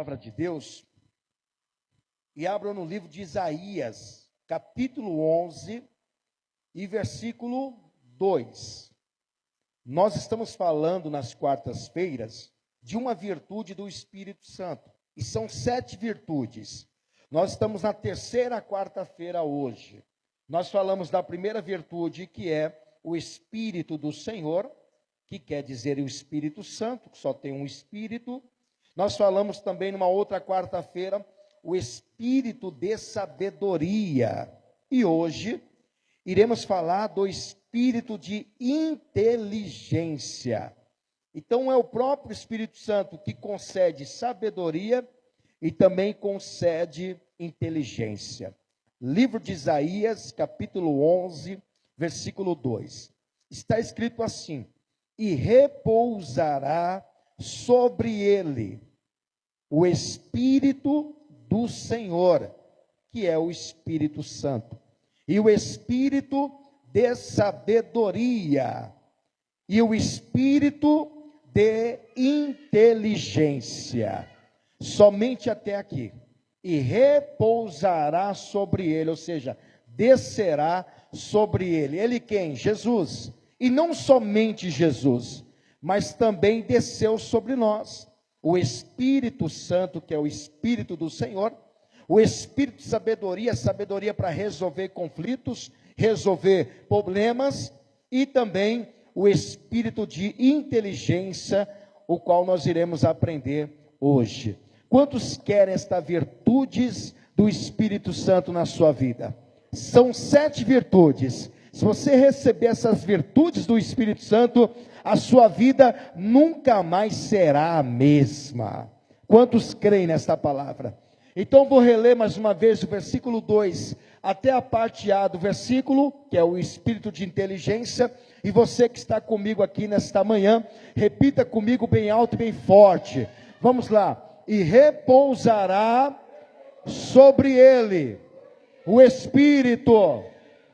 palavra de Deus e abram no livro de Isaías, capítulo 11 e versículo 2. Nós estamos falando nas quartas-feiras de uma virtude do Espírito Santo, e são 7 virtudes. Nós estamos na terceira quarta-feira hoje. Nós falamos da primeira virtude, que é o Espírito do Senhor, que quer dizer o Espírito Santo, que só tem um Espírito. Nós falamos também numa outra quarta-feira, o Espírito de sabedoria. E hoje iremos falar do Espírito de inteligência. Então é o próprio Espírito Santo que concede sabedoria e também concede inteligência. Livro de Isaías, capítulo 11, versículo 2. Está escrito assim: e repousará sobre ele o Espírito do Senhor, que é o Espírito Santo, e o Espírito de sabedoria, e o Espírito de inteligência. Somente até aqui. E repousará sobre ele, ou seja, descerá sobre ele. Ele quem? Jesus. E não somente Jesus, mas também desceu sobre nós o Espírito Santo, que é o Espírito do Senhor, o Espírito de sabedoria, sabedoria para resolver conflitos, resolver problemas, e também o Espírito de inteligência, o qual nós iremos aprender hoje. Quantos querem estas virtudes do Espírito Santo na sua vida? São 7 virtudes. Se você receber essas virtudes do Espírito Santo, a sua vida nunca mais será a mesma. Quantos creem nesta palavra? Então vou reler mais uma vez o versículo 2, até a parte A do versículo, que é o Espírito de inteligência. E você que está comigo aqui nesta manhã, repita comigo bem alto e bem forte. Vamos lá. E repousará sobre ele o Espírito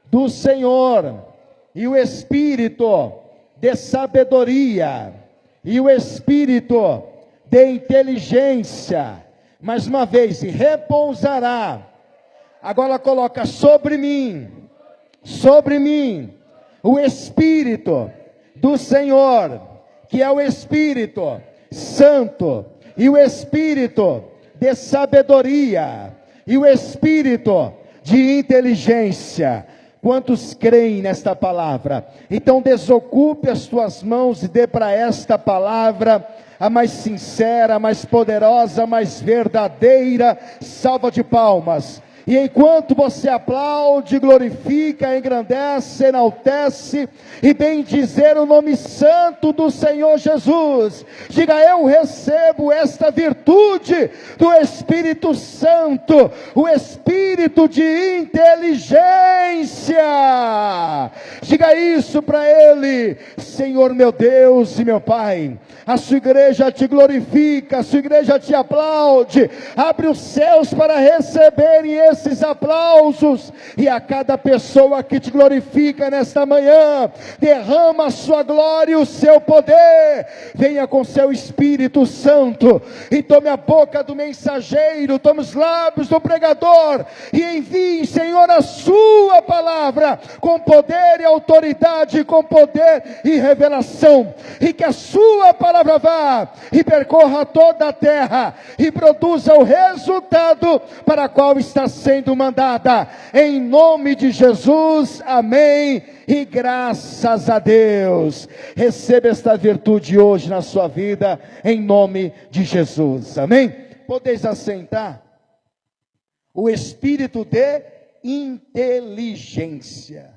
do Senhor, e o Espírito de sabedoria, e o Espírito de inteligência. Mais uma vez, e repousará. Agora coloca sobre mim, o Espírito do Senhor, que é o Espírito Santo, e o Espírito de sabedoria, e o Espírito de inteligência. Quantos creem nesta palavra? Então desocupe as tuas mãos e dê para esta palavra a mais sincera, a mais poderosa, a mais verdadeira salva de palmas. E enquanto você aplaude, glorifica, engrandece, enaltece e bendizer o nome santo do Senhor Jesus, diga: eu recebo esta virtude do Espírito Santo, o Espírito de inteligência. Diga isso para ele: Senhor meu Deus e meu Pai, a sua igreja te glorifica, a sua igreja te aplaude, abre os céus para receberem esses aplausos, e a cada pessoa que te glorifica nesta manhã, derrama a sua glória e o seu poder. Venha com seu Espírito Santo e tome a boca do mensageiro, tome os lábios do pregador e envie, Senhor, a sua palavra com poder e autoridade, com poder e revelação, e que a sua palavra vá e percorra toda a terra e produza o resultado para qual está sendo mandada, em nome de Jesus, amém, e graças a Deus. Receba esta virtude hoje na sua vida, em nome de Jesus, amém. Podeis assentar. O Espírito de inteligência.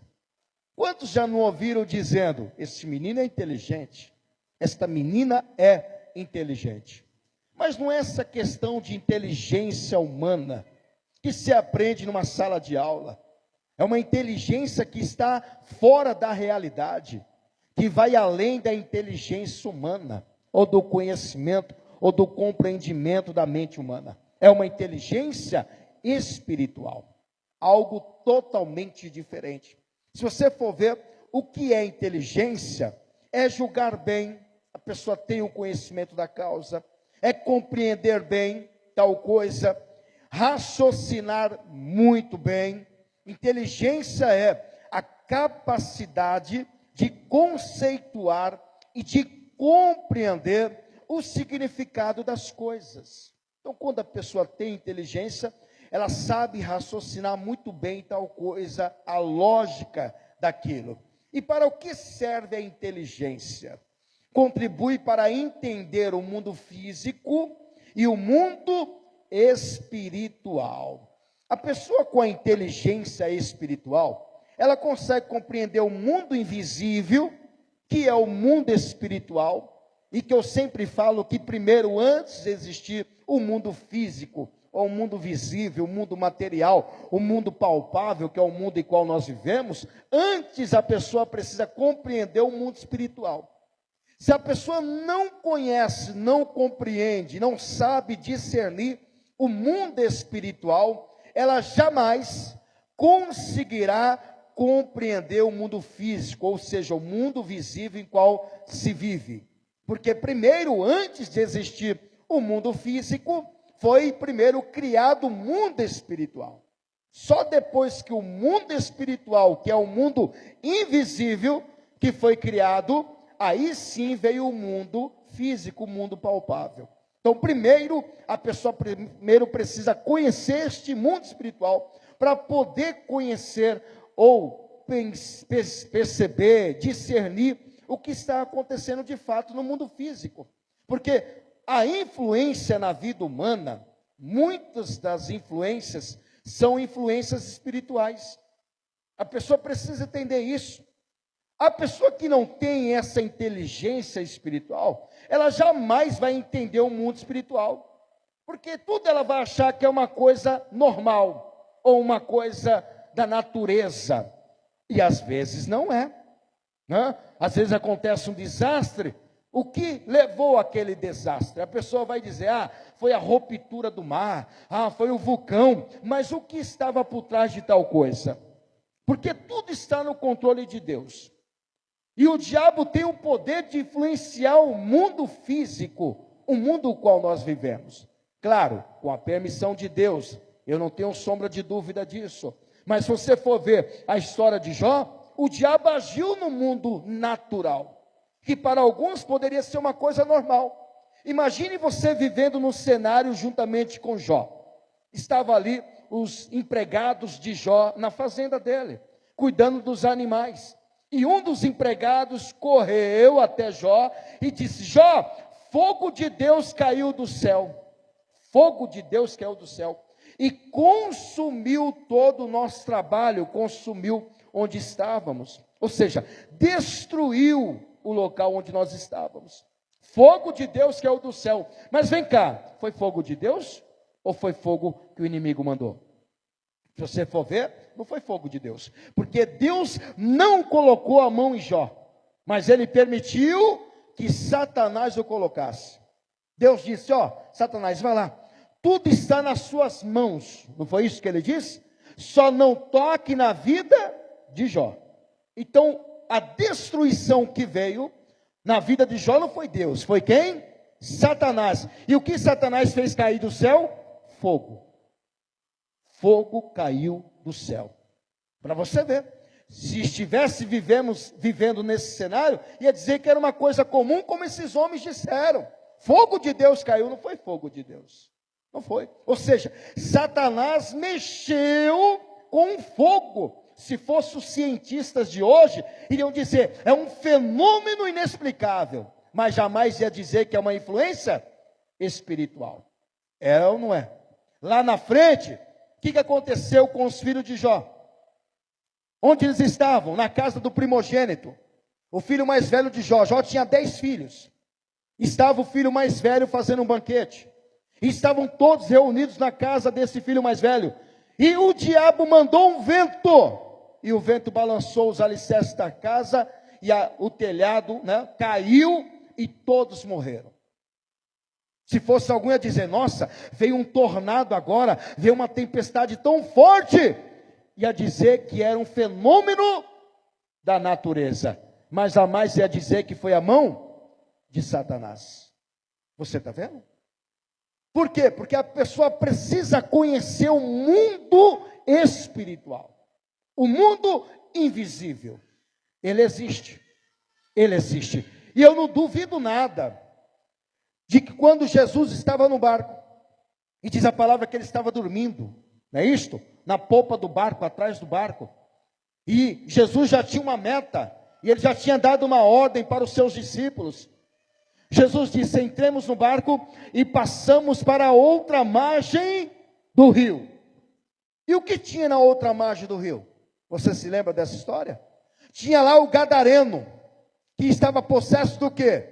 Quantos já não ouviram dizendo: esse menino é inteligente, esta menina é inteligente? Mas não é essa questão de inteligência humana que se aprende numa sala de aula. É uma inteligência que está fora da realidade, que vai além da inteligência humana, ou do conhecimento, ou do compreendimento da mente humana. É uma inteligência espiritual, algo totalmente diferente. Se você for ver o que é inteligência, é julgar bem, a pessoa tem o conhecimento da causa, é compreender bem, tal coisa, raciocinar muito bem. Inteligência é a capacidade de conceituar e de compreender o significado das coisas. Então, quando a pessoa tem inteligência, ela sabe raciocinar muito bem tal coisa, a lógica daquilo. E para o que serve a inteligência? Contribui para entender o mundo físico e o mundo espiritual. A pessoa com a inteligência espiritual, ela consegue compreender o mundo invisível, que é o mundo espiritual, e que eu sempre falo que primeiro, antes de existir o mundo físico, ou o mundo visível, o mundo material, o mundo palpável, que é o mundo em qual nós vivemos, antes a pessoa precisa compreender o mundo espiritual. Se a pessoa não conhece, não compreende, não sabe discernir o mundo espiritual, ela jamais conseguirá compreender o mundo físico, ou seja, o mundo visível em qual se vive. Porque primeiro, antes de existir o mundo físico, foi primeiro criado o mundo espiritual. Só depois que o mundo espiritual, que é o mundo invisível, que foi criado, aí sim veio o mundo físico, o mundo palpável. Então, primeiro, a pessoa precisa conhecer este mundo espiritual, para poder conhecer ou perceber, discernir o que está acontecendo de fato no mundo físico. Porque a influência na vida humana, muitas das influências são influências espirituais. A pessoa precisa entender isso. A pessoa que não tem essa inteligência espiritual, ela jamais vai entender o mundo espiritual. Porque tudo ela vai achar que é uma coisa normal, ou uma coisa da natureza. E às vezes não é. Né? Às vezes acontece um desastre. O que levou aquele desastre? A pessoa vai dizer, foi a ruptura do mar, foi o vulcão, mas o que estava por trás de tal coisa? Porque tudo está no controle de Deus. E o diabo tem o poder de influenciar o mundo físico, o mundo no qual nós vivemos. Claro, com a permissão de Deus, eu não tenho sombra de dúvida disso. Mas se você for ver a história de Jó, o diabo agiu no mundo natural, que para alguns poderia ser uma coisa normal. Imagine você vivendo no cenário juntamente com Jó. Estava ali os empregados de Jó na fazenda dele, cuidando dos animais. E um dos empregados correu até Jó e disse, Jó, fogo de Deus caiu do céu. Fogo de Deus caiu do céu. E consumiu todo o nosso trabalho, consumiu onde estávamos. Ou seja, destruiu o local onde nós estávamos. Fogo de Deus caiu do céu. Mas vem cá, foi fogo de Deus? Ou foi fogo que o inimigo mandou? Se você for ver, não foi fogo de Deus. Porque Deus não colocou a mão em Jó, mas ele permitiu que Satanás o colocasse. Deus disse, Satanás, vai lá. Tudo está nas suas mãos. Não foi isso que ele disse? Só não toque na vida de Jó. Então, a destruição que veio na vida de Jó não foi Deus. Foi quem? Satanás. E o que Satanás fez cair do céu? Fogo. Fogo caiu do céu. Para você ver. Se estivesse vivendo nesse cenário, ia dizer que era uma coisa comum, como esses homens disseram. Fogo de Deus caiu, não foi fogo de Deus. Não foi. Ou seja, Satanás mexeu com fogo. Se fossem os cientistas de hoje, iriam dizer, é um fenômeno inexplicável. Mas jamais ia dizer que é uma influência espiritual. É ou não é? Lá na frente, o que aconteceu com os filhos de Jó? Onde eles estavam? Na casa do primogênito. O filho mais velho de Jó. Jó tinha 10 filhos. Estava o filho mais velho fazendo um banquete. E estavam todos reunidos na casa desse filho mais velho. E o diabo mandou um vento. E o vento balançou os alicerces da casa. E o telhado, caiu e todos morreram. Se fosse alguém a dizer, nossa, veio um tornado agora, veio uma tempestade tão forte. Ia dizer que era um fenômeno da natureza. Mas jamais ia dizer que foi a mão de Satanás. Você está vendo? Por quê? Porque a pessoa precisa conhecer o mundo espiritual. O mundo invisível. Ele existe. Ele existe. E eu não duvido nada de que quando Jesus estava no barco, e diz a palavra que ele estava dormindo, não é isto? Na popa do barco, atrás do barco. E Jesus já tinha uma meta, e ele já tinha dado uma ordem para os seus discípulos. Jesus disse: entremos no barco e passamos para a outra margem do rio. E o que tinha na outra margem do rio? Você se lembra dessa história? Tinha lá o gadareno, que estava possesso do quê?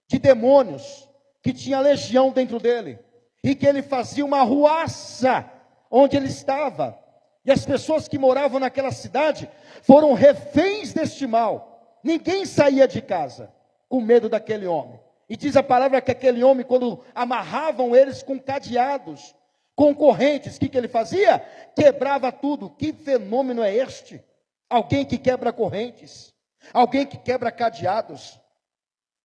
De demônios, que tinha legião dentro dele, e que ele fazia uma ruaça onde ele estava. E as pessoas que moravam naquela cidade foram reféns deste mal. Ninguém saía de casa com medo daquele homem. E diz a palavra que aquele homem, quando amarravam eles com cadeados, com correntes, o que ele fazia? Quebrava tudo. Que fenômeno é este? Alguém que quebra correntes, alguém que quebra cadeados.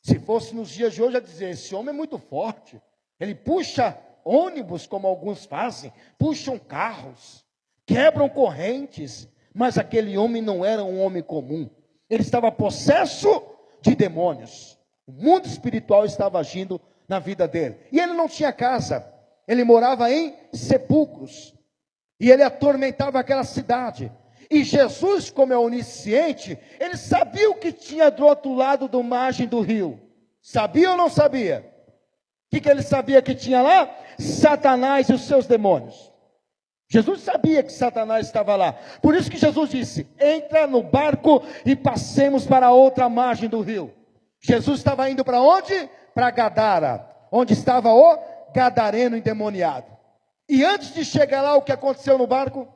Se fosse nos dias de hoje, a dizer: esse homem é muito forte, ele puxa ônibus, como alguns fazem, puxam carros, quebram correntes. Mas aquele homem não era um homem comum, ele estava possesso de demônios. O mundo espiritual estava agindo na vida dele, e ele não tinha casa, ele morava em sepulcros, e ele atormentava aquela cidade. E Jesus, como é onisciente, ele sabia o que tinha do outro lado da margem do rio. Sabia ou não sabia? O que ele sabia que tinha lá? Satanás e os seus demônios. Jesus sabia que Satanás estava lá. Por isso que Jesus disse: entra no barco e passemos para a outra margem do rio. Jesus estava indo para onde? Para Gadara, onde estava o gadareno endemoniado. E antes de chegar lá, o que aconteceu no barco?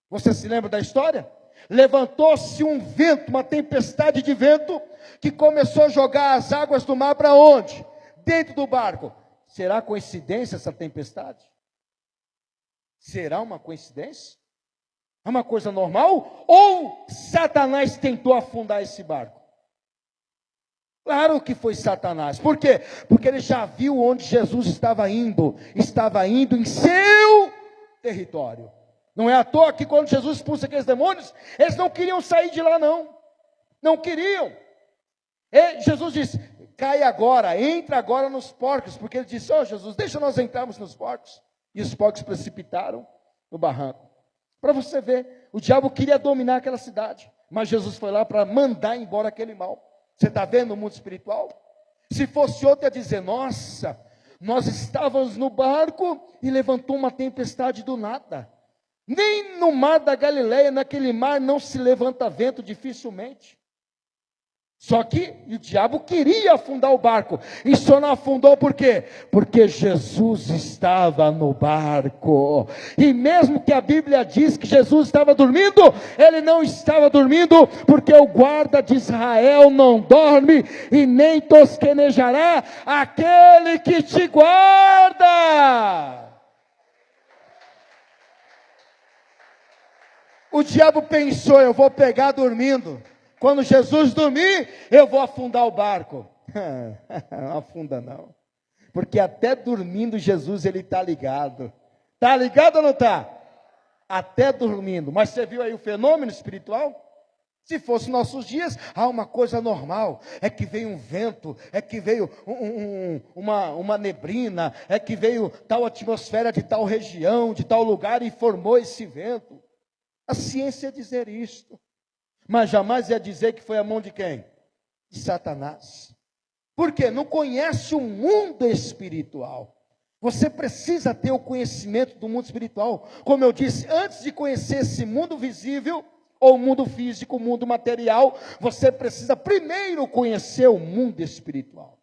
Você se lembra da história? Levantou-se um vento, uma tempestade de vento, que começou a jogar as águas do mar para onde? Dentro do barco. Será coincidência essa tempestade? Será uma coincidência? É uma coisa normal? Ou Satanás tentou afundar esse barco? Claro que foi Satanás. Por quê? Porque ele já viu onde Jesus estava indo em seu território. Não é à toa que quando Jesus expulsa aqueles demônios, eles não queriam sair de lá, não queriam. E Jesus disse: cai agora, entra agora nos porcos, porque ele disse: Jesus, deixa nós entrarmos nos porcos. E os porcos precipitaram no barranco. Para você ver, o diabo queria dominar aquela cidade, mas Jesus foi lá para mandar embora aquele mal. Você está vendo o mundo espiritual? Se fosse outro, ia dizer: nossa, nós estávamos no barco e levantou uma tempestade do nada. Nem no mar da Galileia, naquele mar não se levanta vento dificilmente. Só que o diabo queria afundar o barco, e só não afundou por quê? Porque Jesus estava no barco. E mesmo que a Bíblia diz que Jesus estava dormindo, ele não estava dormindo, porque o guarda de Israel não dorme e nem tosquenejará aquele que te guarda. O diabo pensou: eu vou pegar dormindo. Quando Jesus dormir, eu vou afundar o barco. Não afunda não. Porque até dormindo Jesus, ele está ligado. Está ligado ou não está? Até dormindo. Mas você viu aí o fenômeno espiritual? Se fosse nossos dias, uma coisa normal. É que veio um vento, é que veio uma neblina, é que veio tal atmosfera de tal região, de tal lugar e formou esse vento. A ciência ia dizer isto. Mas jamais ia dizer que foi a mão de quem? De Satanás. Por quê? Não conhece o mundo espiritual. Você precisa ter o conhecimento do mundo espiritual. Como eu disse, antes de conhecer esse mundo visível, ou mundo físico, mundo material, você precisa primeiro conhecer o mundo espiritual.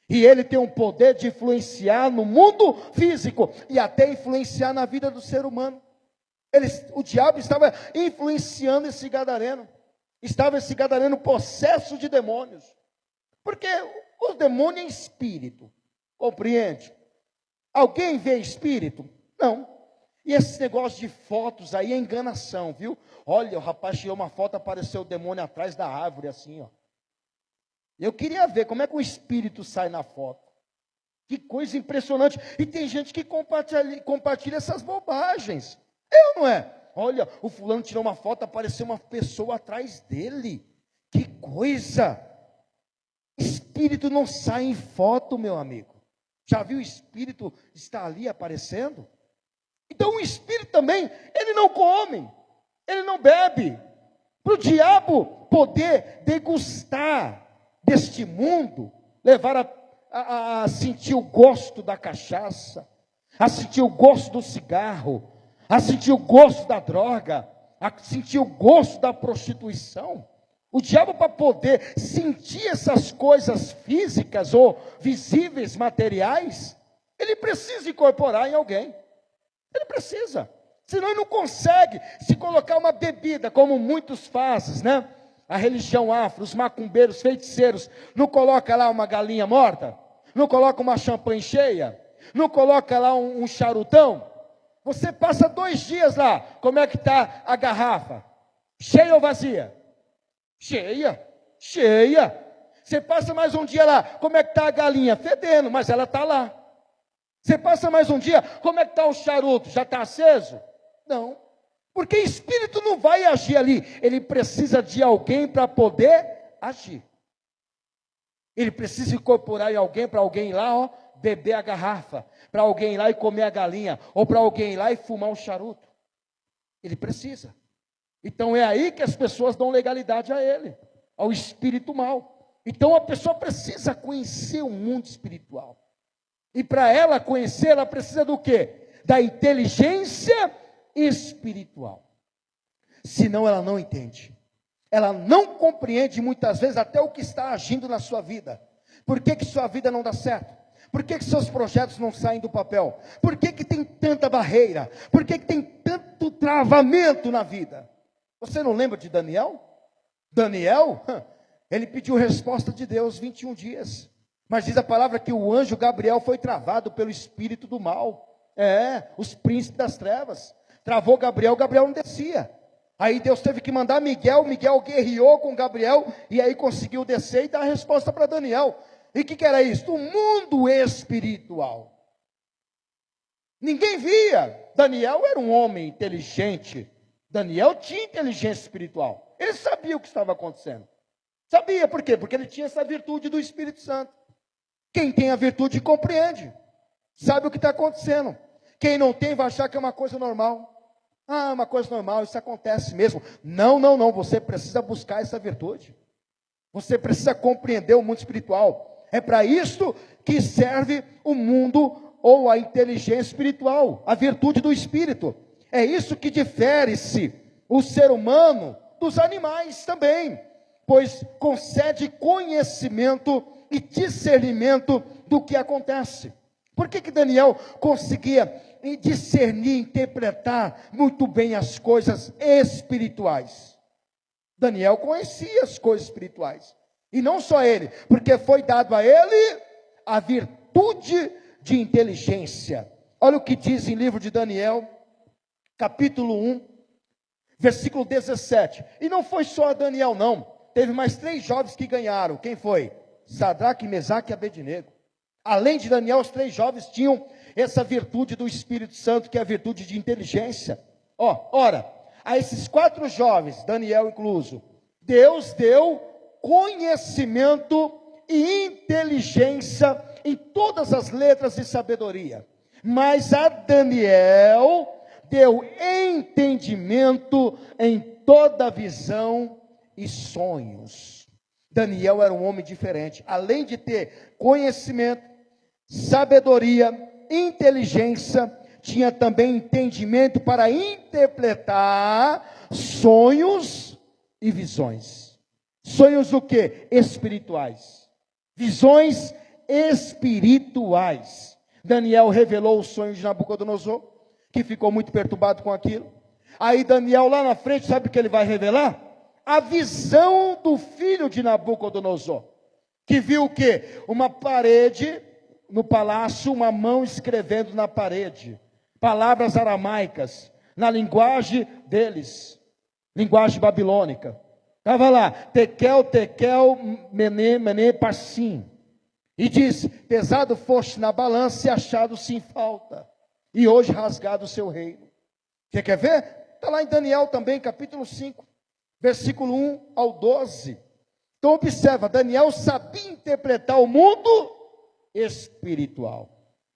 E ele tem um poder de influenciar no mundo físico, e até influenciar na vida do ser humano. O diabo estava influenciando esse gadareno. Estava esse gadareno possesso de demônios. Porque o demônio é espírito. Compreende? Alguém vê espírito? Não. E esse negócio de fotos aí é enganação, viu? Olha, o rapaz tirou uma foto, apareceu o demônio atrás da árvore, assim, ó. Eu queria ver como é que o espírito sai na foto. Que coisa impressionante. E tem gente que compartilha essas bobagens. Eu não é? Olha, o fulano tirou uma foto, apareceu uma pessoa atrás dele. Que coisa. Espírito não sai em foto, meu amigo. Já viu o espírito estar ali aparecendo? Então o espírito também, ele não come, ele não bebe. Para o diabo poder degustar deste mundo, levar a sentir o gosto da cachaça, a sentir o gosto do cigarro, a sentir o gosto da droga, a sentir o gosto da prostituição. O diabo, para poder sentir essas coisas físicas ou visíveis, materiais, ele precisa incorporar em alguém. Ele precisa. Senão ele não consegue se colocar uma bebida, como muitos fazem, né? A religião afro, os macumbeiros, feiticeiros, não coloca lá uma galinha morta? Não coloca uma champanhe cheia? Não coloca lá um charutão? Você passa 2 dias lá, como é que está a garrafa? Cheia ou vazia? Cheia, cheia. Você passa mais um dia lá, como é que está a galinha? Fedendo, mas ela está lá. Você passa mais um dia, como é que está o charuto? Já está aceso? Não, porque espírito não vai agir ali, ele precisa de alguém para poder agir. Ele precisa incorporar em alguém, para alguém ir lá, beber a garrafa, para alguém ir lá e comer a galinha, ou para alguém ir lá e fumar um charuto. Ele precisa. Então é aí que as pessoas dão legalidade a ele, ao espírito mau. Então a pessoa precisa conhecer o mundo espiritual. E para ela conhecer, ela precisa do quê? Da inteligência espiritual. Senão ela não entende. Ela não compreende muitas vezes até o que está agindo na sua vida. Por que sua vida não dá certo? Por que seus projetos não saem do papel? Por que tem tanta barreira? Por que tem tanto travamento na vida? Você não lembra de Daniel? Daniel, ele pediu resposta de Deus 21 dias. Mas diz a palavra que o anjo Gabriel foi travado pelo espírito do mal. Os príncipes das trevas. Travou Gabriel, Gabriel não descia. Aí Deus teve que mandar Miguel, Miguel guerreou com Gabriel, e aí conseguiu descer e dar a resposta para Daniel. E o que era isso? O mundo espiritual. Ninguém via. Daniel era um homem inteligente. Daniel tinha inteligência espiritual. Ele sabia o que estava acontecendo. Sabia, por quê? Porque ele tinha essa virtude do Espírito Santo. Quem tem a virtude compreende. Sabe o que está acontecendo. Quem não tem vai achar que é uma coisa normal. Uma coisa normal, isso acontece mesmo. Não, você precisa buscar essa virtude. Você precisa compreender o mundo espiritual. É para isso que serve o mundo ou a inteligência espiritual, a virtude do Espírito. É isso que difere-se o ser humano dos animais também, pois concede conhecimento e discernimento do que acontece. Por que Daniel conseguia discernir, interpretar muito bem as coisas espirituais? Daniel conhecia as coisas espirituais. E não só ele, porque foi dado a ele a virtude de inteligência. Olha o que diz em livro de Daniel, capítulo 1, versículo 17. E não foi só Daniel não, teve mais 3 jovens que ganharam. Quem foi? Sadraque, Mesaque e Abednego. Além de Daniel, os 3 jovens tinham essa virtude do Espírito Santo, que é a virtude de inteligência. Ora, a esses 4 jovens, Daniel incluso, Deus deu conhecimento e inteligência em todas as letras de sabedoria. Mas a Daniel deu entendimento em toda visão e sonhos. Daniel era um homem diferente. Além de ter conhecimento, sabedoria, inteligência, tinha também entendimento para interpretar sonhos e visões. Sonhos o quê? Espirituais. Visões espirituais. Daniel revelou o sonho de Nabucodonosor, que ficou muito perturbado com aquilo. Aí Daniel lá na frente, sabe o que ele vai revelar? A visão do filho de Nabucodonosor, que viu o quê? Uma parede no palácio, uma mão escrevendo na parede, palavras aramaicas, na linguagem deles, linguagem babilônica. Estava lá, Tekel, Tekel, Mené, Mené, Parsim. E diz: pesado foste na balança e achado sem falta, e hoje rasgado o seu reino. Você quer ver? Está lá em Daniel também, capítulo 5, versículo 1 ao 12. Então observa, Daniel sabia interpretar o mundo espiritual.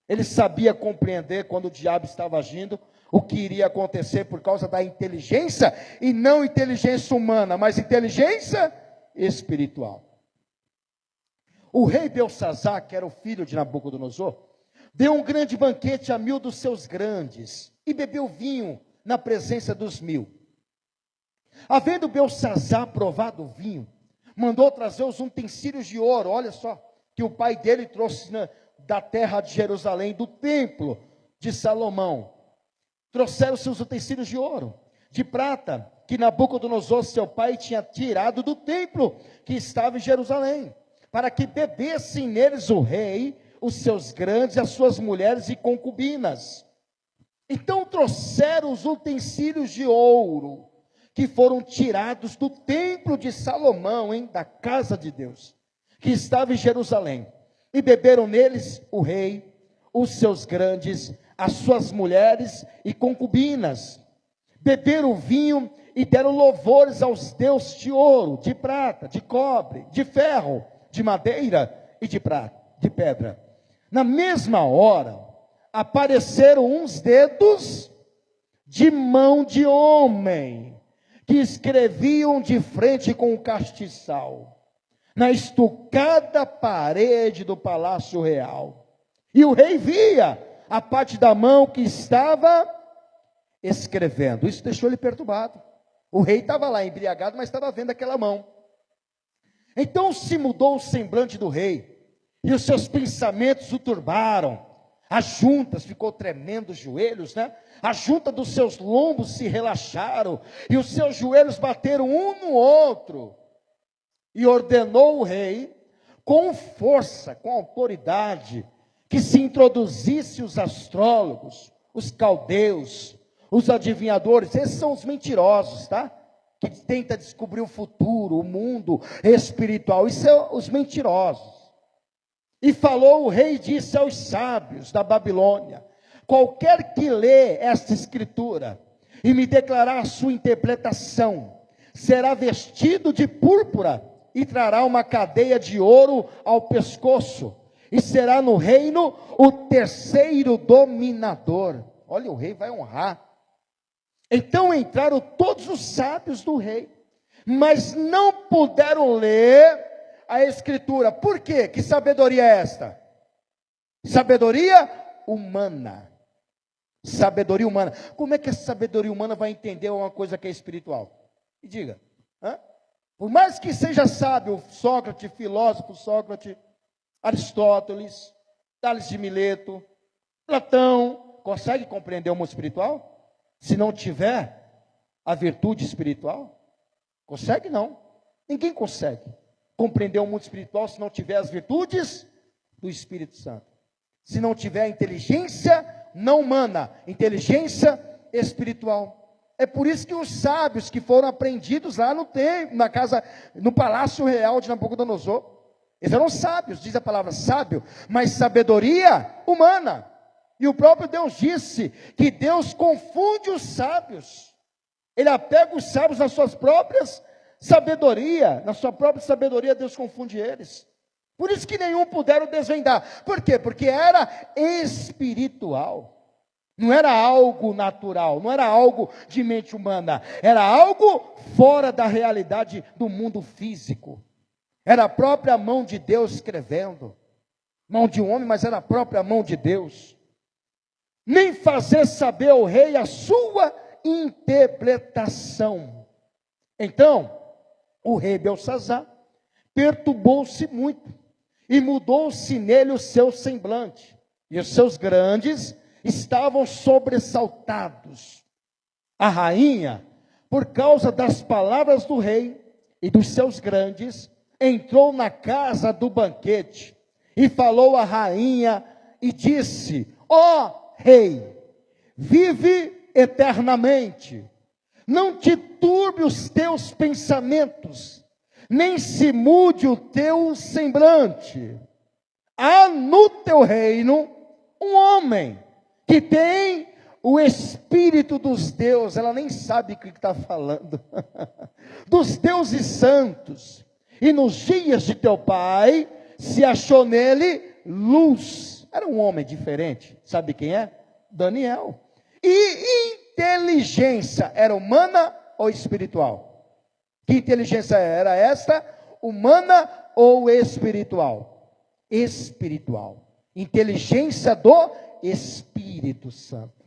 Ele sabia compreender quando o diabo estava agindo, o que iria acontecer por causa da inteligência, e não inteligência humana, mas inteligência espiritual. O rei Belsazzar, que era o filho de Nabucodonosor, deu um grande banquete a 1000 dos seus grandes, e bebeu vinho na presença dos 1000. Havendo Belsazzar provado o vinho, mandou trazer os utensílios de ouro, olha só, que o pai dele trouxe da terra de Jerusalém, do templo de Salomão. Trouxeram seus utensílios de ouro, de prata, que Nabucodonosor, seu pai, tinha tirado do templo que estava em Jerusalém, para que bebessem neles o rei, os seus grandes, as suas mulheres e concubinas. Então trouxeram os utensílios de ouro, que foram tirados do templo de Salomão, da casa de Deus, que estava em Jerusalém, e beberam neles o rei, os seus grandes, as suas mulheres e concubinas. Beberam o vinho e deram louvores aos deuses de ouro, de prata, de cobre, de ferro, de madeira e de pedra. Na mesma hora, apareceram uns dedos de mão de homem, que escreviam de frente com o castiçal, na estucada parede do palácio real. E o rei via a parte da mão que estava escrevendo. Isso deixou ele perturbado. O rei estava lá embriagado, mas estava vendo aquela mão. Então se mudou o semblante do rei, e os seus pensamentos o turbaram. As juntas, ficou tremendo os joelhos, A junta dos seus lombos se relaxaram, e os seus joelhos bateram um no outro. E ordenou o rei, com força, com autoridade, que se introduzisse os astrólogos, os caldeus, os adivinhadores. Esses são os mentirosos, que tenta descobrir o futuro, o mundo espiritual. Isso são os mentirosos. E falou o rei, disse aos sábios da Babilônia: qualquer que lê esta escritura e me declarar a sua interpretação, será vestido de púrpura e trará uma cadeia de ouro ao pescoço, e será no reino o terceiro dominador. Olha, o rei vai honrar. Então entraram todos os sábios do rei, mas não puderam ler a escritura. Por quê? Que sabedoria é esta? Sabedoria humana. Sabedoria humana. Como é que a sabedoria humana vai entender uma coisa que é espiritual? Me diga. Por mais que seja sábio, Sócrates, filósofo Sócrates, Aristóteles, Tales de Mileto, Platão, consegue compreender o mundo espiritual? Se não tiver a virtude espiritual? Consegue não. Ninguém consegue compreender o mundo espiritual se não tiver as virtudes do Espírito Santo. Se não tiver a inteligência não humana, inteligência espiritual. É por isso que os sábios que foram apreendidos lá no templo, na casa, no palácio real de Nabucodonosor, eles eram sábios, diz a palavra sábio, mas sabedoria humana. E o próprio Deus disse que Deus confunde os sábios. Ele apega os sábios nas suas próprias sabedoria, na sua própria sabedoria Deus confunde eles. Por isso que nenhum puderam desvendar. Por quê? Porque era espiritual. Não era algo natural, não era algo de mente humana, era algo fora da realidade do mundo físico. Era a própria mão de Deus escrevendo. Mão de um homem, mas era a própria mão de Deus. Nem fazer saber ao rei a sua interpretação. Então, o rei Belsazzar perturbou-se muito, e mudou-se nele o seu semblante, e os seus grandes estavam sobressaltados. A rainha, por causa das palavras do rei e dos seus grandes, entrou na casa do banquete, e falou à rainha, e disse: ó rei, vive eternamente, não te turbe os teus pensamentos, nem se mude o teu semblante. há no teu reino um homem que tem o Espírito dos deuses, ela nem sabe o que está falando, dos deuses santos, e nos dias de teu pai se achou nele luz. Era um homem diferente, sabe quem é? Daniel. E inteligência, era humana ou espiritual? Que inteligência era esta? Humana ou espiritual? Espiritual. Inteligência do Espírito Santo.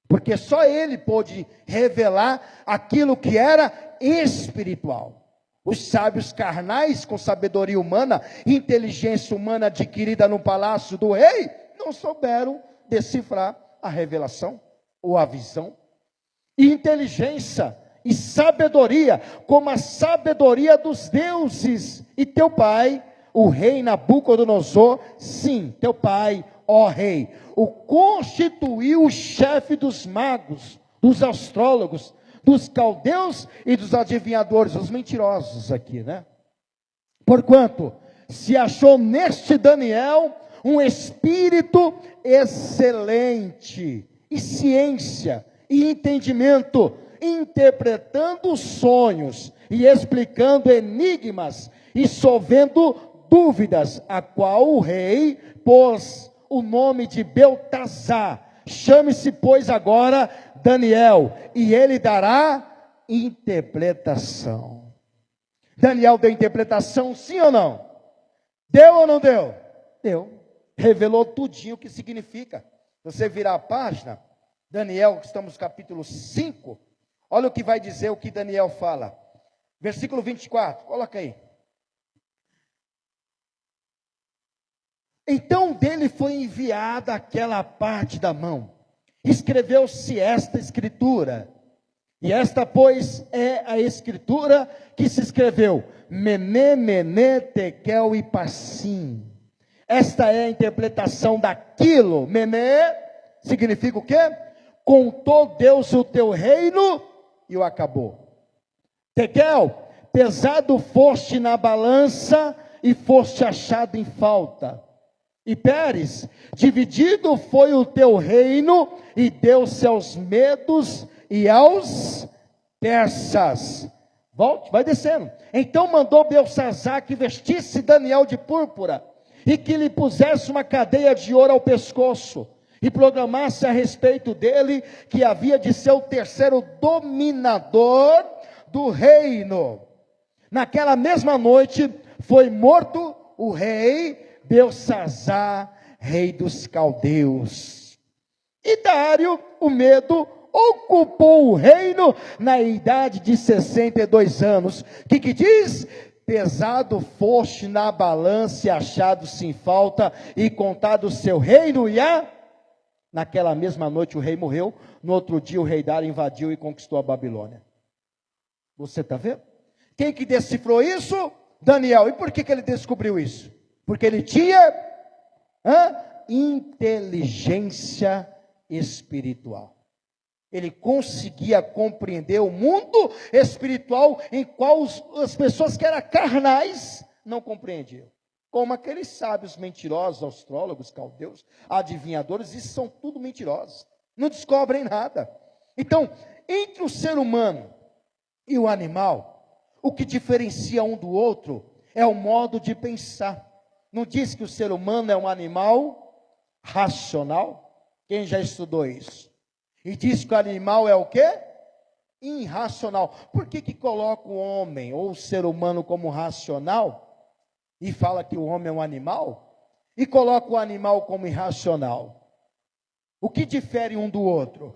Porque só ele pôde revelar aquilo que era espiritual. Os sábios carnais, com sabedoria humana, inteligência humana adquirida no palácio do rei, não souberam decifrar a revelação ou a visão. E inteligência e sabedoria, como a sabedoria dos deuses. E teu pai, o rei Nabucodonosor, sim, teu pai, ó rei, o constituiu o chefe dos magos, dos astrólogos, dos caldeus e dos adivinhadores, os mentirosos aqui, né? Porquanto se achou neste Daniel um espírito excelente, e ciência, e entendimento, interpretando sonhos, e explicando enigmas, e solvendo dúvidas, a qual o rei pôs o nome de Beltazar. Chame-se, pois, agora Daniel, e ele dará interpretação. Daniel deu interpretação, sim ou não? Deu ou não deu? Deu. Revelou tudinho o que significa. Você virar a página, Daniel, estamos no capítulo 5, olha o que vai dizer, o que Daniel fala. Versículo 24, coloca aí. Então dele foi enviada aquela parte da mão. Escreveu-se esta escritura. E esta, pois, é a escritura que se escreveu. Mene, mene, tekel e passim. Esta é a interpretação daquilo. Mene significa o quê? Contou Deus o teu reino e o acabou. Tekel, pesado foste na balança e foste achado em falta. E Pérez, dividido foi o teu reino e deu-se aos medos e aos persas. Volte, vai descendo. Então mandou Beltesazar que vestisse Daniel de púrpura e que lhe pusesse uma cadeia de ouro ao pescoço e proclamasse a respeito dele que havia de ser o terceiro dominador do reino. Naquela mesma noite foi morto o rei Beltesazar, rei dos caldeus. E Dário, o medo, ocupou o reino na idade de 62 anos. Que diz? Pesado foste na balança, achado sem falta, e contado o seu reino, naquela mesma noite o rei morreu. No outro dia o rei Dário invadiu e conquistou a Babilônia. Você está vendo? Quem que decifrou isso? Daniel. E por que ele descobriu isso? Porque ele tinha inteligência espiritual. Ele conseguia compreender o mundo espiritual em qual as pessoas que eram carnais não compreendiam. Como aqueles sábios mentirosos, astrólogos, caldeus, adivinhadores, isso são tudo mentirosos. Não descobrem nada. Então, entre o ser humano e o animal, o que diferencia um do outro é o modo de pensar. Não diz que o ser humano é um animal racional? Quem já estudou isso? E diz que o animal é o quê? Irracional. Por que coloca o homem ou o ser humano como racional e fala que o homem é um animal? E coloca o animal como irracional? O que difere um do outro?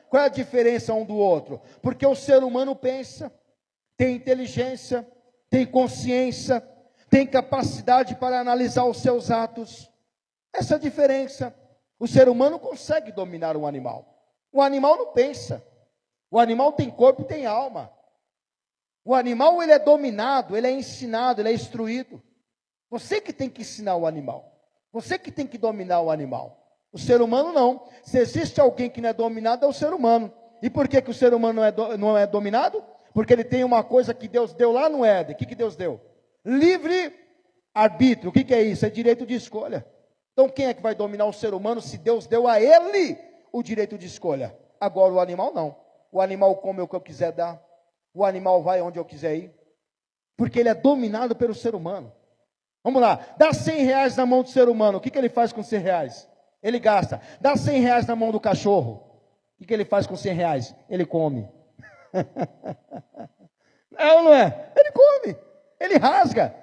Qual é a diferença um do outro? Porque o ser humano pensa, tem inteligência, tem consciência, tem capacidade para analisar os seus atos. Essa é a diferença. O ser humano consegue dominar um animal. O animal não pensa. O animal tem corpo e tem alma. O animal, ele é dominado, ele é ensinado, ele é instruído. Você que tem que ensinar o animal. Você que tem que dominar o animal. O ser humano não. Se existe alguém que não é dominado, é o ser humano. E por que o ser humano não é dominado? Porque ele tem uma coisa que Deus deu lá no Éden. O que Deus deu? Livre Arbítrio, o que é isso? É direito de escolha. Então quem é que vai dominar o ser humano se Deus deu a ele o direito de escolha? Agora o animal não. O animal come o que eu quiser dar. O animal vai onde eu quiser ir. Porque ele é dominado pelo ser humano. Vamos lá, dá 100 reais na mão do ser humano, o que ele faz com 100 reais? Ele gasta. Dá 100 reais na mão do cachorro, o que ele faz com 100 reais? Ele come. É ou não é? Ele come, ele rasga.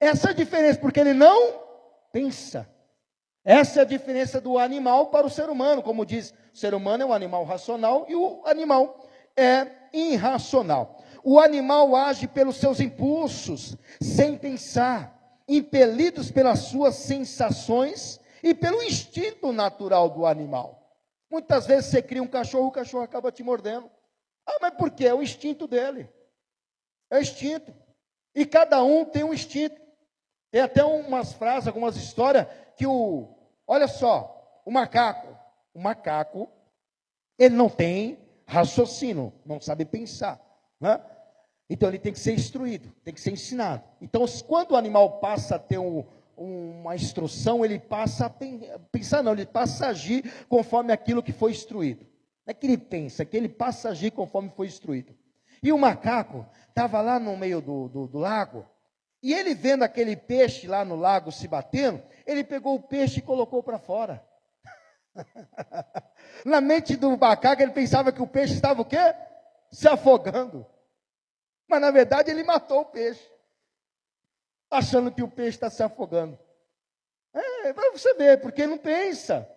Essa é a diferença, porque ele não pensa. Essa é a diferença do animal para o ser humano. Como diz, o ser humano é um animal racional e o animal é irracional. O animal age pelos seus impulsos, sem pensar, impelidos pelas suas sensações e pelo instinto natural do animal. Muitas vezes você cria um cachorro, o cachorro acaba te mordendo. Ah, mas por quê? É o instinto dele. É o instinto. E cada um tem um instinto. Tem até umas frases, algumas histórias, que olha só, o macaco, ele não tem raciocínio, não sabe pensar, né? Então ele tem que ser instruído, tem que ser ensinado. Então quando o animal passa a ter uma instrução, ele passa a pensar, não, ele passa a agir conforme aquilo que foi instruído. Não é que ele pensa, é que ele passa a agir conforme foi instruído. E o macaco estava lá no meio do lago, e ele vendo aquele peixe lá no lago se batendo, ele pegou o peixe e colocou para fora. Na mente do macaco, ele pensava que o peixe estava o quê? Se afogando. Mas na verdade ele matou o peixe, achando que o peixe está se afogando. Para você ver, porque ele não pensa.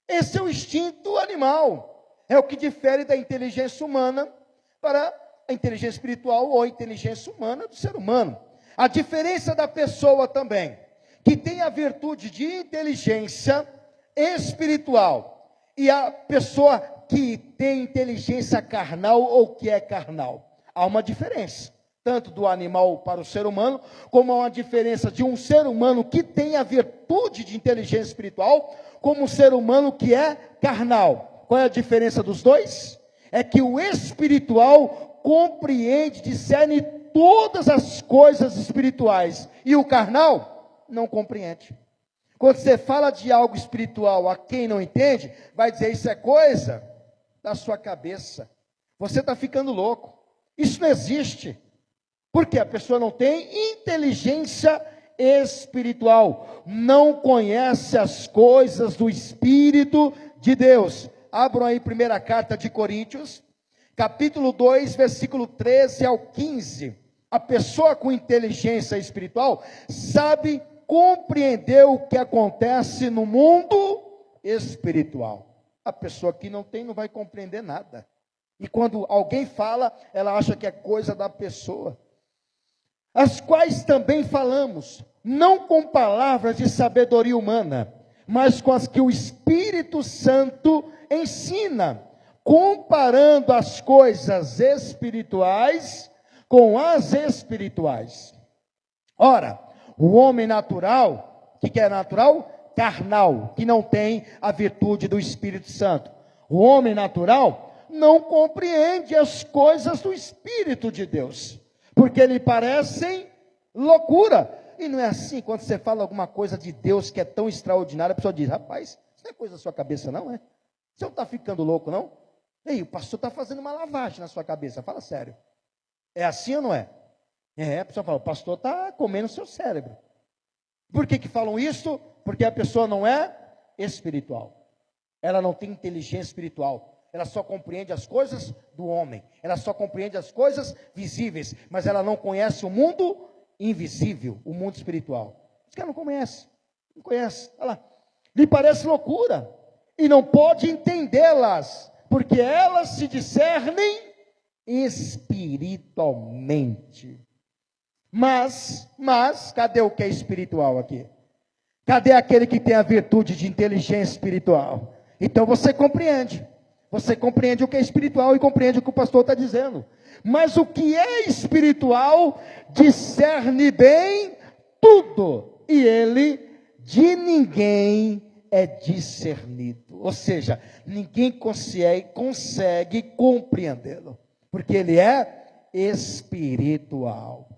Esse é o instinto animal. É o que difere da inteligência humana para a inteligência espiritual ou a inteligência humana do ser humano. A diferença da pessoa também, que tem a virtude de inteligência espiritual, e a pessoa que tem inteligência carnal ou que é carnal. Há uma diferença, tanto do animal para o ser humano, como há uma diferença de um ser humano que tem a virtude de inteligência espiritual, como um ser humano que é carnal. Qual é a diferença dos dois? É que o espiritual compreende, discerne todas as coisas espirituais, e o carnal não compreende. Quando você fala de algo espiritual a quem não entende, vai dizer, isso é coisa da sua cabeça, você está ficando louco. Isso não existe, porque a pessoa não tem inteligência espiritual, não conhece as coisas do Espírito de Deus. Abram aí 1ª carta de Coríntios, capítulo 2, versículo 13 ao 15. A pessoa com inteligência espiritual sabe compreender o que acontece no mundo espiritual. A pessoa que não tem não vai compreender nada. E quando alguém fala, ela acha que é coisa da pessoa. As quais também falamos, não com palavras de sabedoria humana, mas com as que o Espírito Santo ensina, comparando as coisas espirituais com as espirituais. Ora, o homem natural, o que é natural? Carnal, que não tem a virtude do Espírito Santo. O homem natural não compreende as coisas do Espírito de Deus, porque lhe parecem loucura. E não é assim, quando você fala alguma coisa de Deus que é tão extraordinária, a pessoa diz, rapaz, isso não é coisa da sua cabeça não, é? Você não está ficando louco não? Ei, o pastor está fazendo uma lavagem na sua cabeça, fala sério. É assim ou não é? A pessoa fala, o pastor está comendo o seu cérebro. Por que falam isso? Porque a pessoa não é espiritual. Ela não tem inteligência espiritual. Ela só compreende as coisas do homem. Ela só compreende as coisas visíveis. Mas ela não conhece o mundo invisível, o mundo espiritual. Diz que ela não conhece. Não conhece. Olha lá. Lhe parece loucura. E não pode entendê-las. Porque elas se discernem espiritualmente. Mas, cadê o que é espiritual aqui? Cadê aquele que tem a virtude de inteligência espiritual? Então você compreende. Você compreende o que é espiritual e compreende o que o pastor está dizendo. Mas o que é espiritual discerne bem tudo. E ele de ninguém é discernido. Ou seja, ninguém consegue compreendê-lo. Porque ele é espiritual.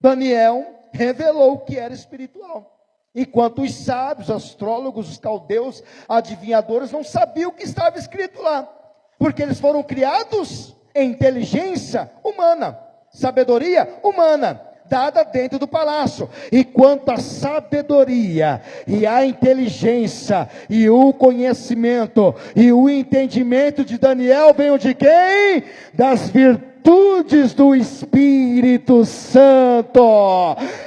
Daniel, revelou o que era espiritual. Enquanto os sábios, astrólogos, os caldeus, adivinhadores não sabiam o que estava escrito lá. Porque eles foram criados em inteligência humana, sabedoria humana, dada dentro do palácio. E quanto à sabedoria, e a inteligência, e o conhecimento, e o entendimento de Daniel, veio de quem? Das virtudes do Espírito Santo.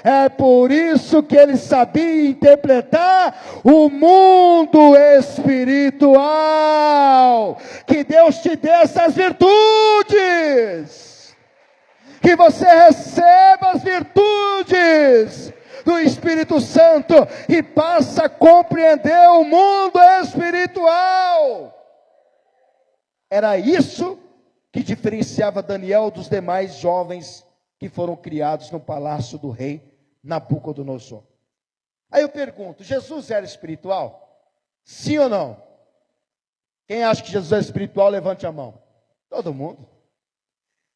É por isso que ele sabia interpretar o mundo espiritual. Que Deus te dê essas virtudes. Que você receba as virtudes do Espírito Santo e passe a compreender o mundo espiritual. Era isso que diferenciava Daniel dos demais jovens que foram criados no palácio do rei Nabucodonosor. Aí eu pergunto, Jesus era espiritual? Sim ou não? Quem acha que Jesus é espiritual, levante a mão. Todo mundo.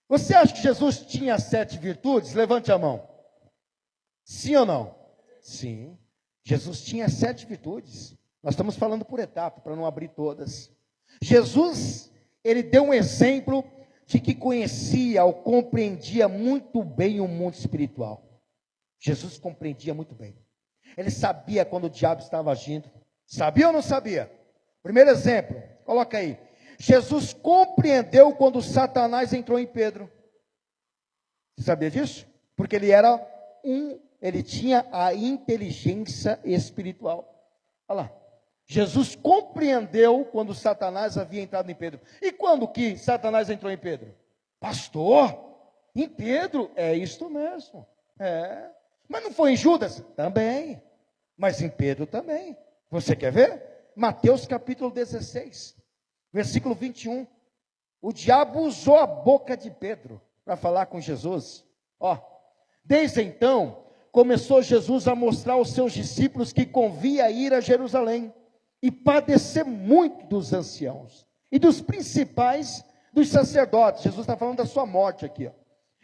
Você acha que Jesus tinha 7 virtudes? Levante a mão. Sim ou não? Sim. Jesus tinha 7 virtudes. Nós estamos falando por etapa, para não abrir todas. Jesus, ele deu um exemplo de que conhecia ou compreendia muito bem o mundo espiritual. Jesus compreendia muito bem. Ele sabia quando o diabo estava agindo. Sabia ou não sabia? Primeiro exemplo, coloca aí. Jesus compreendeu quando Satanás entrou em Pedro. Você sabia disso? Porque ele tinha a inteligência espiritual. Olha lá. Jesus compreendeu quando Satanás havia entrado em Pedro. E quando que Satanás entrou em Pedro? Pastor, em Pedro? É isto mesmo. É. Mas não foi em Judas? Também. Mas em Pedro também. Você quer ver? Mateus capítulo 16. Versículo 21, o diabo usou a boca de Pedro para falar com Jesus. Desde então, começou Jesus a mostrar aos seus discípulos que convinha ir a Jerusalém e padecer muito dos anciãos e dos principais dos sacerdotes. Jesus está falando da sua morte aqui,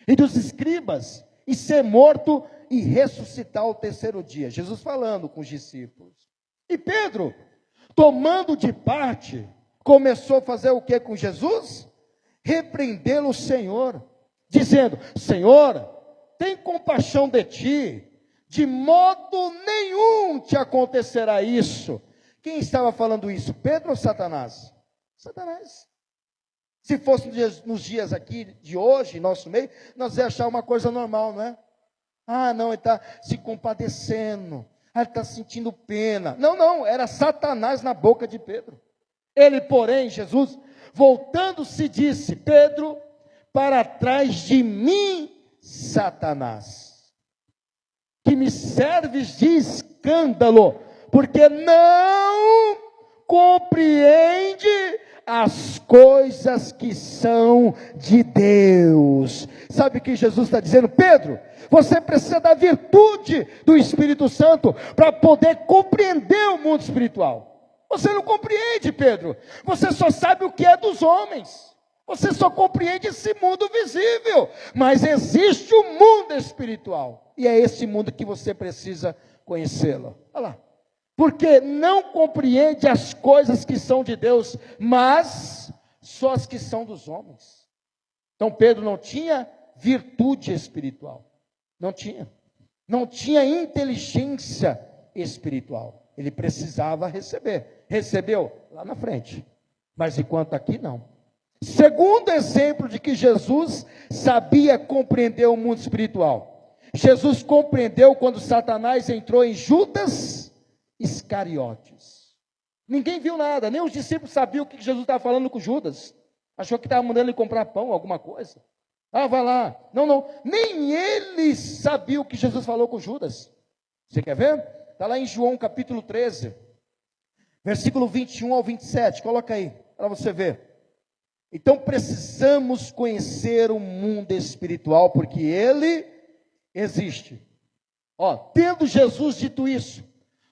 e dos escribas, e ser morto e ressuscitar ao terceiro dia. Jesus falando com os discípulos. E Pedro, tomando de parte, começou a fazer o que com Jesus? Repreendê-lo o Senhor, dizendo: Senhor, tem compaixão de ti, de modo nenhum te acontecerá isso. Quem estava falando isso? Pedro ou Satanás? Satanás. Se fosse nos dias aqui de hoje, nosso meio, nós ia achar uma coisa normal, não é? Ah, não, ele está se compadecendo, ele está sentindo pena. Não, era Satanás na boca de Pedro. Ele, porém, Jesus, voltando-se, disse: Pedro, para trás de mim, Satanás, que me serves de escândalo, porque não compreende as coisas que são de Deus. Sabe o que Jesus está dizendo? Pedro, você precisa da virtude do Espírito Santo para poder compreender o mundo espiritual. Você não compreende, Pedro. Você só sabe o que é dos homens. Você só compreende esse mundo visível. Mas existe um mundo espiritual. E é esse mundo que você precisa conhecê-lo. Olha lá. Porque não compreende as coisas que são de Deus, mas só as que são dos homens. Então Pedro não tinha virtude espiritual. Não tinha. Não tinha inteligência espiritual. Ele precisava receber. Recebeu lá na frente. Mas enquanto aqui não. Segundo exemplo de que Jesus sabia compreender o mundo espiritual. Jesus compreendeu quando Satanás entrou em Judas Iscariotes. Ninguém viu nada, nem os discípulos sabiam o que Jesus estava falando com Judas. Achou que estava mandando ele comprar pão, alguma coisa. Ah, vai lá. Não, nem eles sabiam o que Jesus falou com Judas. Você quer ver? Está lá em João capítulo 13, versículo 21 ao 27, coloca aí, para você ver. Então precisamos conhecer o mundo espiritual, porque ele existe. Tendo Jesus dito isso,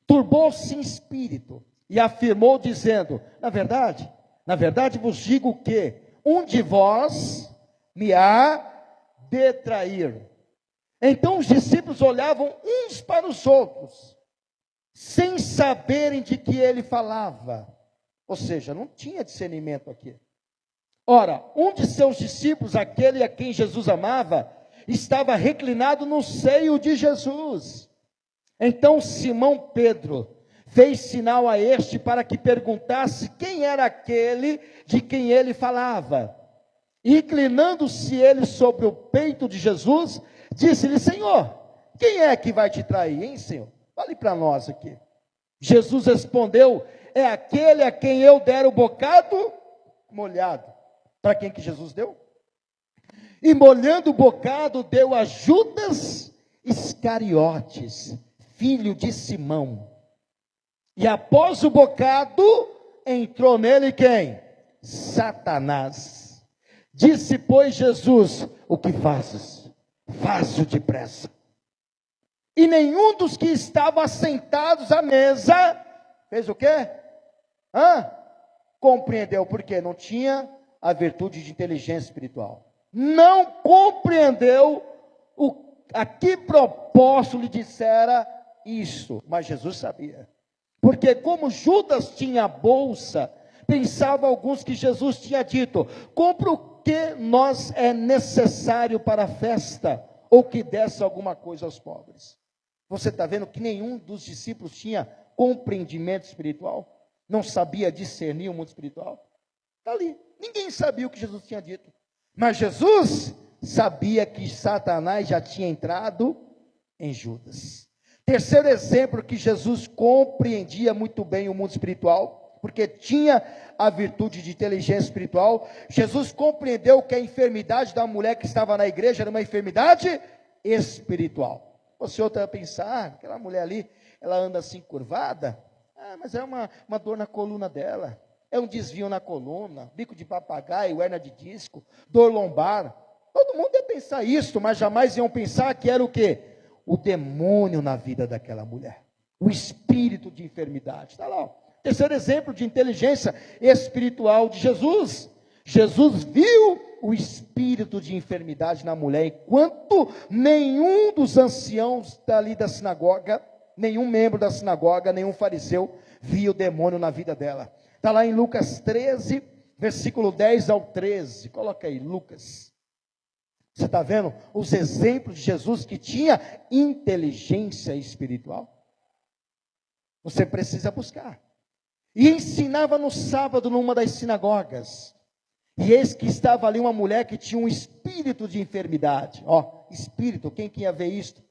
turbou-se em espírito, e afirmou dizendo: na verdade vos digo que um de vós me há de trair. Então os discípulos olhavam uns para os outros, sem saberem de que ele falava. Ou seja, não tinha discernimento aqui. Ora, um de seus discípulos, aquele a quem Jesus amava, estava reclinado no seio de Jesus. Então Simão Pedro fez sinal a este para que perguntasse quem era aquele de quem ele falava. Inclinando-se ele sobre o peito de Jesus, disse-lhe: Senhor, quem é que vai te trair, hein, Senhor? Fale para nós aqui. Jesus respondeu: é aquele a quem eu der o bocado molhado. Para quem que Jesus deu? E molhando o bocado, deu a Judas Iscariotes, filho de Simão. E após o bocado, entrou nele quem? Satanás. Disse, pois, Jesus: o que fazes? Faz-o depressa. E nenhum dos que estavam assentados à mesa, fez o quê? Compreendeu, porque não tinha a virtude de inteligência espiritual. Não compreendeu a que propósito lhe dissera isso, mas Jesus sabia. Porque como Judas tinha a bolsa, pensavam alguns que Jesus tinha dito: compra o que nós é necessário para a festa, ou que desse alguma coisa aos pobres. Você está vendo que nenhum dos discípulos tinha compreendimento espiritual? Não sabia discernir o mundo espiritual? Está ali, ninguém sabia o que Jesus tinha dito. Mas Jesus sabia que Satanás já tinha entrado em Judas. Terceiro exemplo, que Jesus compreendia muito bem o mundo espiritual, porque tinha a virtude de inteligência espiritual. Jesus compreendeu que a enfermidade da mulher que estava na igreja era uma enfermidade espiritual. Você outra vai pensar: aquela mulher ali, ela anda assim curvada, mas é uma dor na coluna dela, é um desvio na coluna, bico de papagaio, hernia de disco, dor lombar. Todo mundo ia pensar isso, mas jamais iam pensar que era o quê? O demônio na vida daquela mulher, o espírito de enfermidade. Está lá, ó. Terceiro exemplo de inteligência espiritual de Jesus. Jesus viu o espírito de enfermidade na mulher, enquanto nenhum dos anciãos dali da sinagoga, nenhum membro da sinagoga, nenhum fariseu via o demônio na vida dela. Está lá em Lucas 13, versículo 10 ao 13. Coloca aí, Lucas. Você está vendo os exemplos de Jesus que tinha inteligência espiritual? Você precisa buscar. E ensinava no sábado numa das sinagogas. E eis que estava ali uma mulher que tinha um espírito de enfermidade. Espírito, quem que ia ver isto?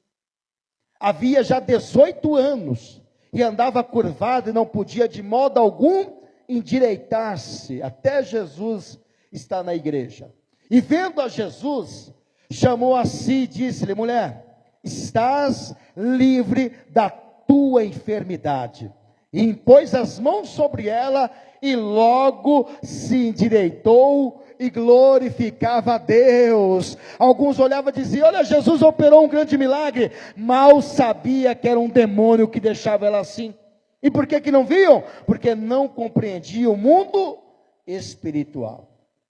Havia já 18 anos. E andava curvada e não podia de modo algum endireitar-se. Até Jesus estar na igreja. E vendo a Jesus, chamou a si e disse-lhe: mulher, estás livre da tua enfermidade. E impôs as mãos sobre ela, e logo se endireitou e glorificava a Deus. Alguns olhavam e diziam: olha, Jesus operou um grande milagre. Mal sabia que era um demônio que deixava ela assim. E por que não viam? Porque não compreendiam o mundo espiritual.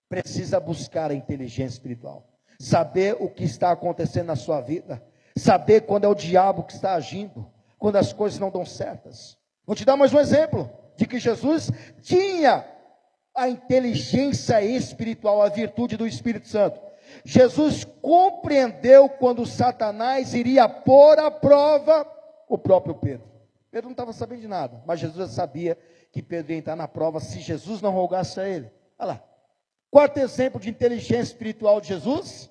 Precisa buscar a inteligência espiritual, saber o que está acontecendo na sua vida, saber quando é o diabo que está agindo, quando as coisas não dão certas. Vou te dar mais um exemplo de que Jesus tinha a inteligência espiritual, a virtude do Espírito Santo. Jesus compreendeu quando Satanás iria pôr à prova o próprio Pedro. Pedro não estava sabendo de nada, mas Jesus sabia que Pedro ia entrar na prova se Jesus não rogasse a ele. Olha lá. Quarto exemplo de inteligência espiritual de Jesus.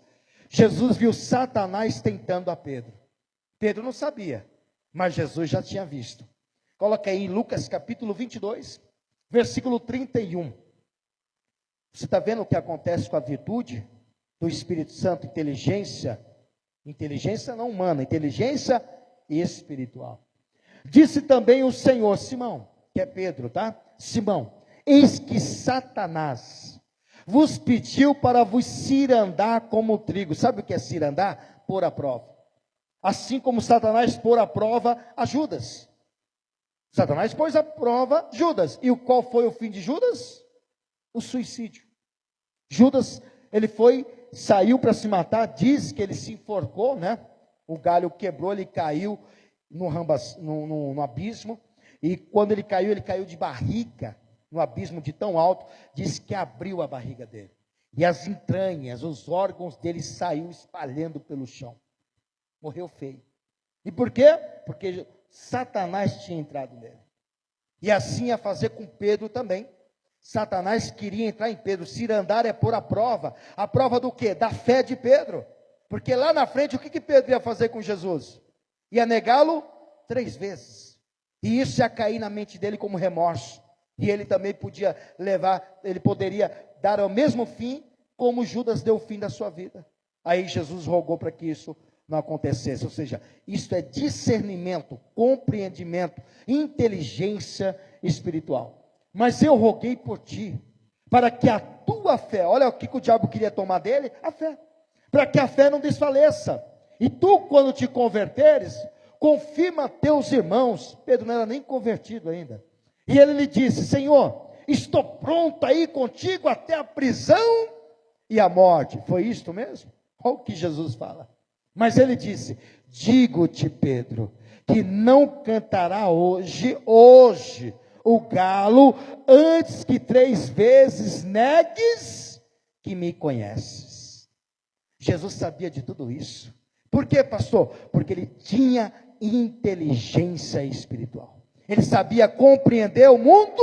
Jesus viu Satanás tentando a Pedro. Pedro não sabia, mas Jesus já tinha visto. Coloca aí em Lucas capítulo 22, versículo 31. Você está vendo o que acontece com a virtude do Espírito Santo? Inteligência não humana, inteligência espiritual. Disse também o Senhor: Simão, que é Pedro, tá? Simão, eis que Satanás vos pediu para vos cirandar como trigo. Sabe o que é cirandar? Pôr à prova. Assim como Satanás pôr à prova a Judas. Satanás pôs à prova Judas. E qual foi o fim de Judas? O suicídio. Judas, ele saiu para se matar, diz que ele se enforcou, né? O galho quebrou, ele caiu no abismo. E quando ele caiu de barriga no abismo de tão alto. Diz que abriu a barriga dele. E as entranhas, os órgãos dele saíram espalhando pelo chão. Morreu feio. E por quê? Porque Satanás tinha entrado nele. E assim ia fazer com Pedro também. Satanás queria entrar em Pedro. Se ir andar é pôr à prova. A prova do quê? Da fé de Pedro. Porque lá na frente, o que Pedro ia fazer com Jesus? Ia negá-lo 3 vezes. E isso ia cair na mente dele como remorso. E ele também poderia dar o mesmo fim como Judas deu o fim da sua vida. Aí Jesus rogou para que isso não acontecesse. Ou seja, isso é discernimento, compreendimento, inteligência espiritual. Mas eu roguei por ti, para que a tua fé, olha o que o diabo queria tomar dele, a fé, para que a fé não desfaleça. E tu, quando te converteres, confirma teus irmãos. Pedro não era nem convertido ainda. E ele lhe disse: Senhor, estou pronto a ir contigo até a prisão e a morte. Foi isto mesmo? Olha o que Jesus fala. Mas ele disse: digo-te, Pedro, que não cantará hoje, o galo, antes que 3 vezes negues que me conheces. Jesus sabia de tudo isso. Por quê, pastor? Porque ele tinha inteligência espiritual. Ele sabia compreender o mundo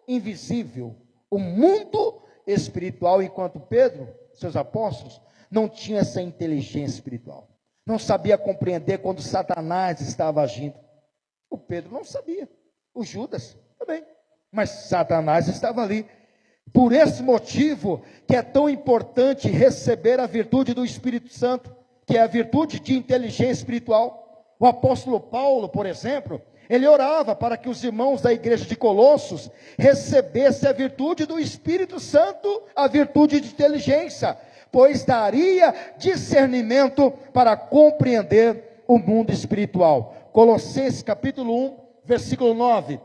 invisível, o mundo espiritual, enquanto Pedro, seus apóstolos, não tinham essa inteligência espiritual. Não sabia compreender quando Satanás estava agindo. O Pedro não sabia. O Judas também. Mas Satanás estava ali. Por esse motivo que é tão importante receber a virtude do Espírito Santo, que é a virtude de inteligência espiritual. O apóstolo Paulo, por exemplo, ele orava para que os irmãos da igreja de Colossos recebessem a virtude do Espírito Santo, a virtude de inteligência, pois daria discernimento para compreender o mundo espiritual. Colossenses capítulo 1, versículo 9.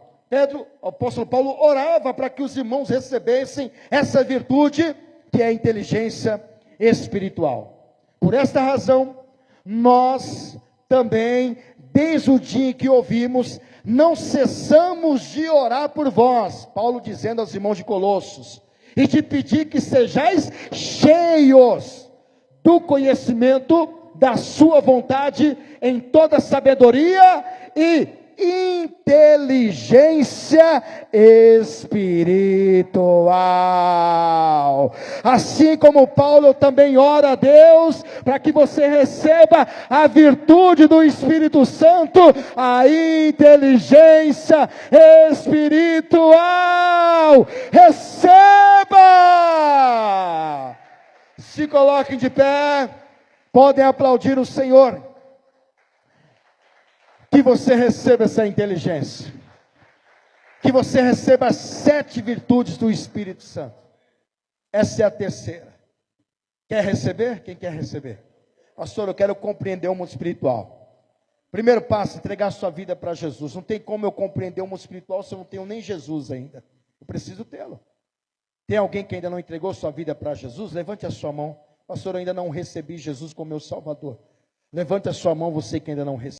O apóstolo Paulo orava para que os irmãos recebessem essa virtude, que é a inteligência espiritual. Por esta razão, nós também, desde o dia em que ouvimos, não cessamos de orar por vós, Paulo dizendo aos irmãos de Colossos, e de pedir que sejais cheios do conhecimento da sua vontade, em toda sabedoria e inteligência espiritual. Assim como Paulo também ora a Deus para que você receba a virtude do Espírito Santo, a inteligência espiritual. Receba! Se coloquem de pé, podem aplaudir o Senhor. Que você receba essa inteligência. Que você receba as 7 virtudes do Espírito Santo. Essa é a terceira. Quer receber? Quem quer receber? Pastor, eu quero compreender o mundo espiritual. Primeiro passo, entregar a sua vida para Jesus. Não tem como eu compreender o mundo espiritual se eu não tenho nem Jesus ainda. Eu preciso tê-lo. Tem alguém que ainda não entregou sua vida para Jesus? Levante a sua mão. Pastor, eu ainda não recebi Jesus como meu Salvador. Levante a sua mão, você que ainda não recebeu.